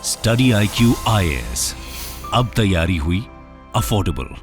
Study IQ IAS, अब तैयारी हुई अफोर्डेबल।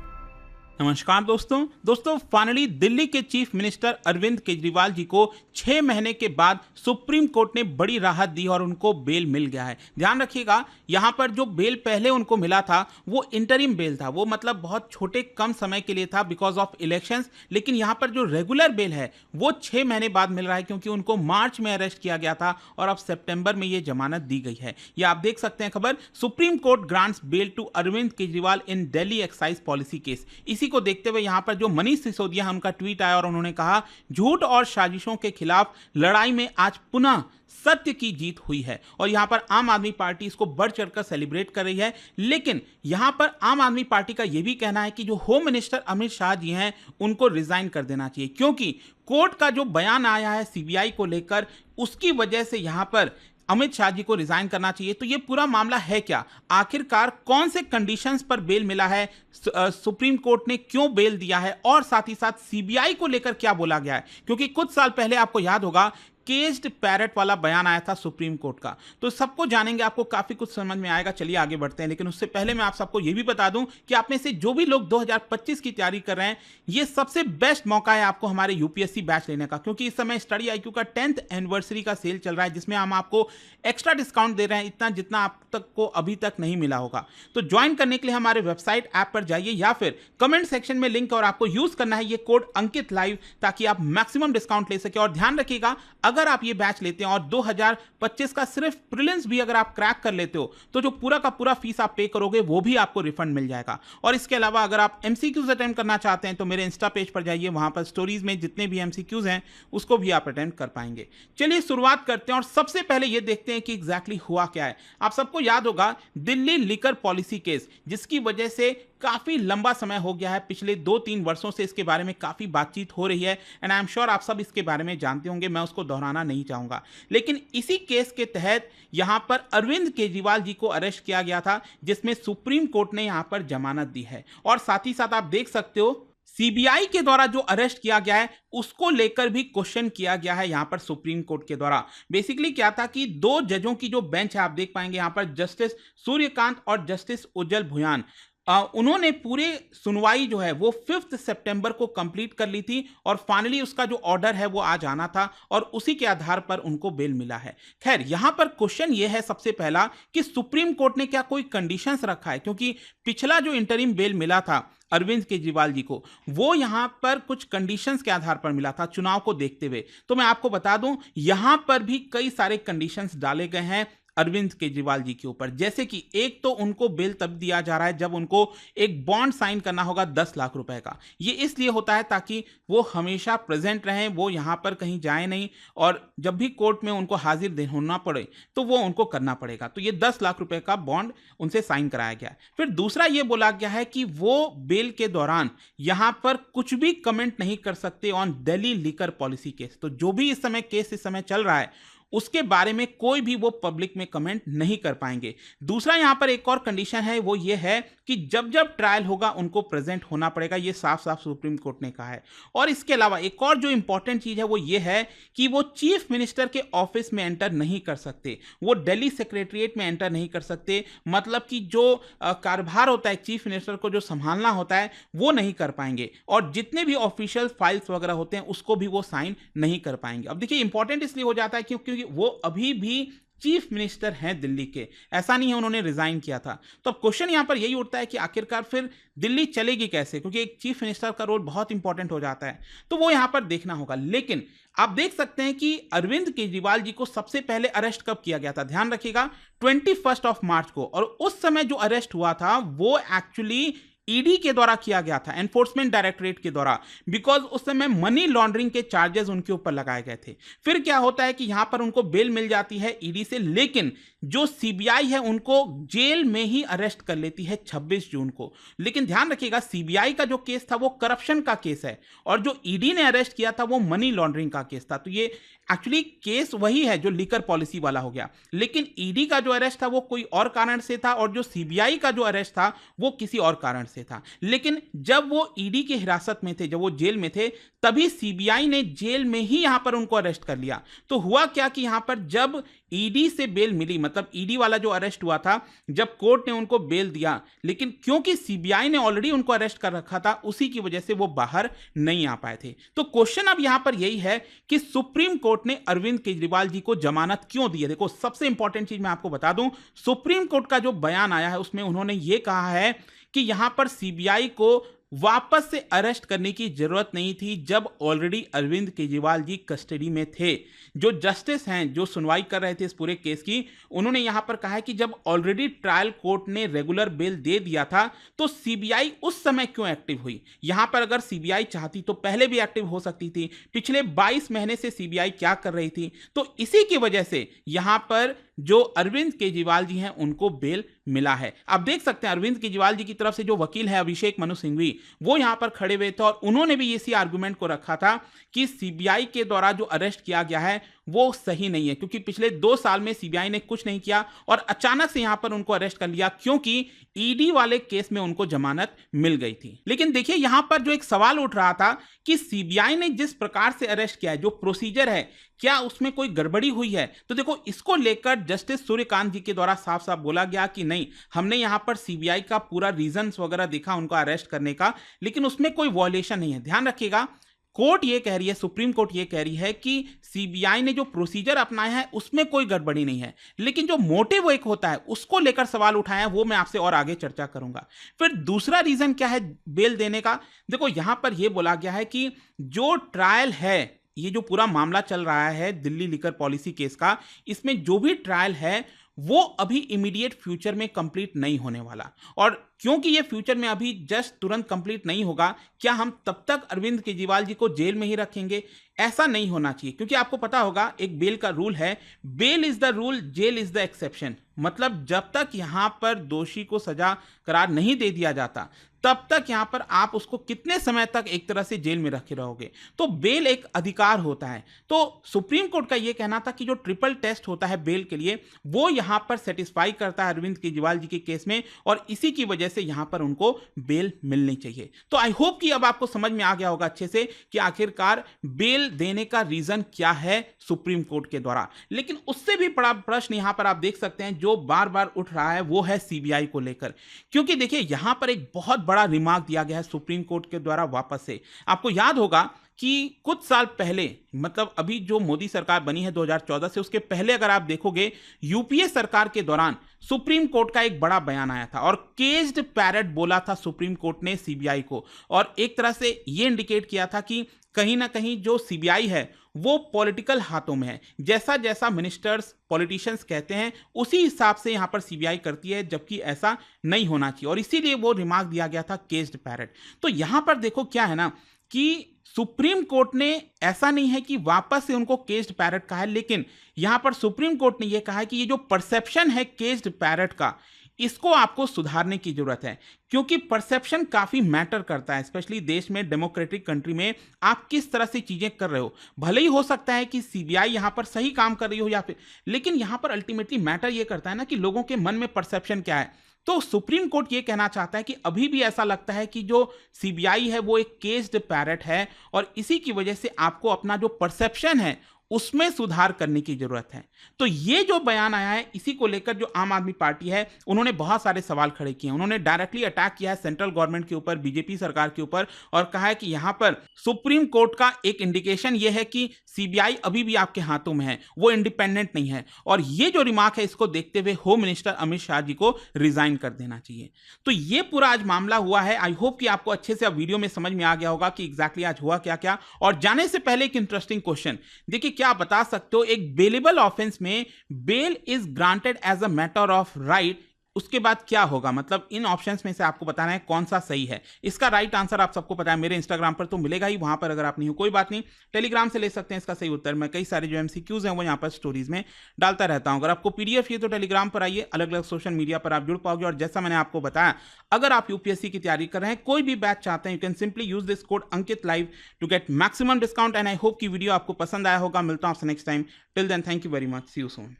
नमस्कार दोस्तों फाइनली दिल्ली के चीफ मिनिस्टर अरविंद केजरीवाल जी को 6 महीने के बाद सुप्रीम कोर्ट ने बड़ी राहत दी और उनको बेल मिल गया है। ध्यान रखिएगा, यहाँ पर जो बेल पहले उनको मिला था वो इंटरिम बेल था, वो मतलब बहुत छोटे कम समय के लिए था बिकॉज ऑफ इलेक्शंस। लेकिन यहाँ पर जो रेगुलर बेल है वो 6 महीने बाद मिल रहा है, क्योंकि उनको मार्च में अरेस्ट किया गया था और अब सितंबर में ये जमानत दी गई है। ये आप देख सकते हैं खबर, supreme court grants bail to Arvind Kejriwal in Delhi excise policy case. इसी को देखते हुए यहां पर जो मनीष सिसोदिया है उनका ट्वीट आया और उन्होंने कहा, झूठ और साजिशों के खिलाफ लड़ाई में आज पुनः सत्य की जीत हुई है। और यहां पर आम आदमी पार्टी इसको बढ़ चढ़कर सेलिब्रेट कर रही है। लेकिन यहां पर आम आदमी पार्टी का यह भी कहना है कि जो होम मिनिस्टर अमित शाह जी हैं उनको रिजाइन कर देना चाहिए, क्योंकि कोर्ट का जो बयान आया है सीबीआई को लेकर, उसकी वजह से यहां पर अमित शाह जी को रिजाइन करना चाहिए। तो ये पूरा मामला है क्या, आखिरकार कौन से कंडीशंस पर बेल मिला है, सुप्रीम कोर्ट ने क्यों बेल दिया है, और साथ ही साथ सीबीआई को लेकर क्या बोला गया है। क्योंकि कुछ साल पहले आपको याद होगा केस्ड पैरट वाला बयान आया था सुप्रीम कोर्ट का, तो सबको जानेंगे, आपको काफी कुछ समझ में आएगा। चलिए आगे बढ़ते हैं, लेकिन उससे पहले मैं आप सबको यह भी बता दूं कि आप में से जो भी लोग 2025 की तैयारी कर रहे हैं, ये सबसे बेस्ट मौका है आपको हमारे यूपीएससी बैच लेने का, क्योंकि इस समय स्टडी IQ का 10th एनिवर्सरी का सेल चल रहा है, जिसमें हम आपको एक्स्ट्रा डिस्काउंट दे रहे हैं, इतना जितना आप तक को अभी तक नहीं मिला होगा। तो ज्वाइन करने के लिए हमारे वेबसाइट ऐप पर जाइए या फिर कमेंट सेक्शन में लिंक, और आपको यूज करना है ये कोड अंकित लाइव, ताकि आप मैक्सिमम डिस्काउंट ले सके। और ध्यान रखिएगा, अगर आप ये बैच लेते हैं और 2025 का सिर्फ प्रीलिम्स भी अगर आप क्रैक कर लेते हो, तो जो पूरा का पूरा फीस आप पे करोगे वो भी आपको रिफंड मिल जाएगा। और इसके अलावा अगर आप MCQs अटेम्प्ट करना चाहते हैं तो मेरे इंस्टा पेज पर जाइए, वहां पर स्टोरीज में जितने भी MCQs हैं उसको भी आप अटेम्प्ट कर पाएंगे। चलिए शुरुआत करते हैं और सबसे पहले ये देखते हैं कि एग्जैक्टली हुआ क्या है। आप सबको याद होगा दिल्ली लिकर पॉलिसी केस, जिसकी वजह से काफी लंबा समय हो गया है, पिछले 2-3 वर्षों से इसके बारे में काफी बातचीत हो रही है, एंड आई एम श्योर आप सब इसके बारे में जानते होंगे, मैं उसको दोहराना नहीं चाहूंगा। लेकिन इसी केस के तहत यहां पर अरविंद केजरीवाल जी को अरेस्ट किया गया था, जिसमें सुप्रीम कोर्ट ने यहां पर जमानत दी है। और साथ ही साथ आप देख सकते हो सीबीआई के द्वारा जो अरेस्ट किया गया है उसको लेकर भी क्वेश्चन किया गया है यहां पर सुप्रीम कोर्ट के द्वारा। बेसिकली क्या था कि 2 जजों की जो बेंच है, आप देख पाएंगे यहां पर जस्टिस सूर्यकांत और जस्टिस उज्जवल भुयान, उन्होंने पूरे सुनवाई जो है वो 5 सितंबर को कंप्लीट कर ली थी, और फाइनली उसका जो ऑर्डर है वो आज आना था, और उसी के आधार पर उनको बेल मिला है। खैर, यहां पर क्वेश्चन ये है सबसे पहला कि सुप्रीम कोर्ट ने क्या कोई कंडीशंस रखा है, क्योंकि पिछला जो इंटरिम बेल मिला था अरविंद केजरीवाल जी को, वो यहां पर कुछ कंडीशंस के आधार पर मिला था चुनाव को देखते हुए। तो मैं आपको बता दूं, यहां पर भी कई सारे कंडीशंस डाले गए हैं अरविंद केजरीवाल जी के ऊपर। जैसे कि एक तो उनको बेल तब दिया जा रहा है जब उनको एक बॉन्ड साइन करना होगा 10 लाख रुपए का। ये इसलिए होता है ताकि वो हमेशा प्रेजेंट रहें, वो यहां पर कहीं जाए नहीं, और जब भी कोर्ट में उनको हाजिर होना पड़े तो वो उनको करना पड़ेगा। तो ये 10 लाख रुपए का बॉन्ड उनसे साइन कराया गया है। फिर दूसरा ये बोला गया है कि वो बेल के दौरान यहां पर कुछ भी कमेंट नहीं कर सकते on Delhi liquor policy case. तो जो भी इस समय केस इस समय चल रहा है उसके बारे में कोई भी वो पब्लिक में कमेंट नहीं कर पाएंगे। दूसरा यहां पर एक और कंडीशन है, वो ये है कि जब जब ट्रायल होगा उनको प्रेजेंट होना पड़ेगा, ये साफ साफ सुप्रीम कोर्ट ने कहा है। और इसके अलावा एक और जो इंपॉर्टेंट चीज है वो ये है कि वो चीफ मिनिस्टर के ऑफिस में एंटर नहीं कर सकते, वो दिल्ली सेक्रेटरिएट में एंटर नहीं कर सकते। मतलब कि जो कार्यभार होता है चीफ मिनिस्टर को जो संभालना होता है वो नहीं कर पाएंगे, और जितने भी ऑफिशियल फाइल्स वगैरह होते हैं उसको भी वो साइन नहीं कर पाएंगे। अब देखिए इंपॉर्टेंट इसलिए हो जाता है क्योंकि वो अभी भी चीफ मिनिस्टर हैं दिल्ली के, ऐसा नहीं है उन्होंने रिजाइन किया था। तो अब क्वेश्चन यहां पर यही उठता है कि आखिरकार फिर दिल्ली चलेगी कैसे, क्योंकि एक चीफ मिनिस्टर का रोल बहुत इंपॉर्टेंट हो जाता है, तो वो यहां पर देखना होगा। लेकिन आप देख सकते हैं कि अरविंद केजरीवाल जी को सबसे पहले अरेस्ट कब किया गया था, ध्यान रखिएगा 21 मार्च को, और उस समय जो अरेस्ट हुआ था वो एक्चुअली ईडी के द्वारा किया गया था, एनफोर्समेंट डायरेक्टरेट के द्वारा, बिकॉज उस समय मनी लॉन्ड्रिंग के चार्जेस उनके ऊपर लगाए गए थे। फिर क्या होता है कि यहां पर उनको बेल मिल जाती है ईडी से, लेकिन जो सीबीआई है उनको जेल में ही अरेस्ट कर लेती है 26 जून को। लेकिन ध्यान रखिएगा सीबीआई का जो केस था वो करप्शन का केस है, और जो ईडी ने अरेस्ट किया था वो मनी लॉन्ड्रिंग का केस था। तो ये एक्चुअली केस वही है जो लिकर पॉलिसी वाला हो गया, लेकिन ईडी का जो अरेस्ट था वो कोई और कारण से था, और जो सीबीआई का जो अरेस्ट था वो किसी और कारण से से था। लेकिन जब वो ईडी की हिरासत में थे, जब वो जेल में थे, तभी सीबीआई ने जेल में ही यहां पर उनको अरेस्ट कर लिया। तो हुआ क्या कि यहां पर जब ईडी से बेल मिली, मतलब ईडी वाला जो अरेस्ट हुआ था, जब कोर्ट ने उनको बेल दिया, लेकिन क्योंकि सीबीआई ने ऑलरेडी उनको अरेस्ट कर रखा था, उसी की वजह से वो बाहर नहीं आ पाए थे। तो क्वेश्चन अब यहां पर यही है कि सुप्रीम कोर्ट ने अरविंद केजरीवाल जी को जमानत क्यों दी है। देखो, सबसे इंपॉर्टेंट चीज मैं आपको बता दूं, सुप्रीम कोर्ट का जो बयान आया है उसमें उन्होंने ये कहा है कि यहां पर सीबीआई को वापस से अरेस्ट करने की जरूरत नहीं थी, जब ऑलरेडी अरविंद केजरीवाल जी कस्टडी में थे। जो जस्टिस हैं, जो सुनवाई कर रहे थे इस पूरे केस की, उन्होंने यहां पर कहा है कि जब ऑलरेडी ट्रायल कोर्ट ने रेगुलर बेल दे दिया था, तो सीबीआई उस समय क्यों एक्टिव हुई। यहां पर अगर सीबीआई चाहती तो पहले भी एक्टिव हो सकती थी। पिछले 22 महीने से सीबीआई क्या कर रही थी, तो इसी की वजह से यहां पर जो अरविंद केजरीवाल जी हैं उनको बेल मिला है। आप देख सकते हैं अरविंद केजरीवाल जी की तरफ से जो वकील है अभिषेक मनु सिंघवी, वो यहां पर खड़े हुए थे और उन्होंने भी इसी आर्गुमेंट को रखा था कि सीबीआई के द्वारा जो अरेस्ट किया गया है वो सही नहीं है, क्योंकि पिछले 2 साल में सीबीआई ने कुछ नहीं किया और अचानक से यहां पर उनको अरेस्ट कर लिया, क्योंकि ईडी वाले केस में उनको जमानत मिल गई थी। लेकिन देखिए, यहां पर जो एक सवाल उठ रहा था कि सीबीआई ने जिस प्रकार से अरेस्ट किया है, जो प्रोसीजर है, क्या उसमें कोई गड़बड़ी हुई है। तो देखो, इसको लेकर जस्टिस सूर्यकांत जी के द्वारा साफ साफ बोला गया कि नहीं, हमने यहां पर सीबीआई का पूरा रीजंस वगैरह देखा उनको अरेस्ट करने का, लेकिन उसमें कोई वॉयलेशन नहीं है। ध्यान रखिएगा, कोर्ट ये कह रही है, सुप्रीम कोर्ट ये कह रही है कि सीबीआई ने जो प्रोसीजर अपनाया है उसमें कोई गड़बड़ी नहीं है, लेकिन जो मोटिव एक होता है उसको लेकर सवाल उठाया है, वो मैं आपसे और आगे चर्चा करूंगा। फिर दूसरा रीजन क्या है बेल देने का। देखो, यहां पर यह बोला गया है कि जो ट्रायल है, ये जो पूरा मामला चल रहा है दिल्ली लिकर पॉलिसी केस का, इसमें जो भी ट्रायल है वो अभी इमीडिएट फ्यूचर में कंप्लीट नहीं होने वाला। और क्योंकि ये फ्यूचर में अभी जस्ट तुरंत कंप्लीट नहीं होगा, क्या हम तब तक अरविंद केजरीवाल जी को जेल में ही रखेंगे? ऐसा नहीं होना चाहिए, क्योंकि आपको पता होगा एक बेल का रूल है, bail is the rule, jail is the exception. मतलब जब तक यहां पर दोषी को सजा करार नहीं दे दिया जाता, तब तक यहां पर आप उसको कितने समय तक एक तरह से जेल में रखे रहोगे। तो बेल एक अधिकार होता है। तो सुप्रीम कोर्ट का यह कहना था कि जो ट्रिपल टेस्ट होता है बेल के लिए, वो यहां पर सेटिस्फाई करता है अरविंद केजरीवाल जी के केस में, और इसी की वजह से यहां पर उनको बेल मिलनी चाहिए। तो आई होप कि अब आपको समझ में आ गया होगा अच्छे से कि आखिरकार बेल देने का रीजन क्या है सुप्रीम कोर्ट के द्वारा। लेकिन उससे भी बड़ा प्रश्न यहां पर आप देख सकते हैं जो बार बार उठ रहा है, वो है सीबीआई को लेकर। क्योंकि देखिए, यहां पर एक बहुत बड़ा रिमार्क दिया गया है सुप्रीम कोर्ट के द्वारा वापस से। आपको याद होगा कि कुछ साल पहले, मतलब अभी जो मोदी सरकार बनी है 2014 से, उसके पहले अगर आप देखोगे, यूपीए सरकार के दौरान सुप्रीम कोर्ट का एक बड़ा बयान आया था और केज्ड पैरेट बोला था सुप्रीम कोर्ट ने सीबीआई को, और एक तरह से यह इंडिकेट किया था कि कहीं ना कहीं जो सीबीआई है वो पॉलिटिकल हाथों में है। जैसा जैसा मिनिस्टर्स, पॉलिटिशियंस कहते हैं, उसी हिसाब से यहां पर सीबीआई करती है, जबकि ऐसा नहीं होना चाहिए, और इसीलिए वो रिमार्क दिया गया था केज्ड पैरेट। तो यहां पर देखो क्या है ना कि सुप्रीम कोर्ट ने ऐसा नहीं है कि वापस से उनको केज्ड पैरेट कहा है, लेकिन यहां पर सुप्रीम कोर्ट ने यह कहा है कि ये जो परसेप्शन है केज्ड पैरेट का, इसको आपको सुधारने की जरूरत है, क्योंकि परसेप्शन काफी मैटर करता है, स्पेशली देश में, डेमोक्रेटिक कंट्री में आप किस तरह से चीजें कर रहे हो। भले ही हो सकता है कि सीबीआई यहां पर सही काम कर रही हो या फिर, लेकिन यहां पर अल्टीमेटली मैटर यह करता है ना कि लोगों के मन में परसेप्शन क्या है। तो सुप्रीम कोर्ट यह कहना चाहता है कि अभी भी ऐसा लगता है कि जो सीबीआई है वो एक केज्ड पैरेट है, और इसी की वजह से आपको अपना जो परसेप्शन है उसमें सुधार करने की जरूरत है। तो ये जो बयान आया है, इसी को लेकर जो आम आदमी पार्टी है उन्होंने बहुत सारे सवाल खड़े किए हैं। उन्होंने डायरेक्टली अटैक किया है सेंट्रल गवर्नमेंट के ऊपर, बीजेपी सरकार के ऊपर, और कहा है कि यहां पर सुप्रीम कोर्ट का एक इंडिकेशन यह है कि सीबीआई अभी भी आपके हाथों में है, वो इंडिपेंडेंट नहीं है। और ये जो रिमार्क है, इसको देखते हुए होम मिनिस्टर अमित शाह जी को रिजाइन कर देना चाहिए। तो ये पूरा आज मामला हुआ है। आई होप कि आपको अच्छे से अब वीडियो में समझ में आ गया होगा कि एग्जैक्टली आज हुआ क्या क्या। और जाने से पहले एक इंटरेस्टिंग क्वेश्चन, देखिए क्या आप बता सकते हो, एक बेलेबल ऑफेंस में bail is granted as a matter of right, उसके बाद क्या होगा? मतलब इन ऑप्शंस में से आपको बताना है कौन सा सही है। इसका राइट आंसर आप सबको पता है, मेरे इंस्टाग्राम पर तो मिलेगा ही, वहां पर अगर आप नहीं हो कोई बात नहीं, टेलीग्राम से ले सकते हैं इसका सही उत्तर। मैं कई सारे जो एमसीक्यूज हैं वो यहाँ पर स्टोरीज में डालता रहता हूं। अगर आपको पीडीएफ चाहिए तो टेलीग्राम पर आइए, अलग अलग सोशल मीडिया पर आप जुड़ पाओगे। और जैसा मैंने आपको बताया, अगर आप यूपीएससी की तैयारी कर रहे हैं, कोई भी बैच चाहते हैं, you can simply use this code Ankit live to get maximum discount. And I hope कि वीडियो आपको पसंद आया होगा। मिलता हूं आपसे next time. Till then, thank you very much, see you soon.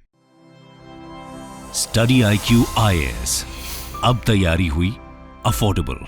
Study IQ IAS, अब तैयारी हुई अफोर्डेबल।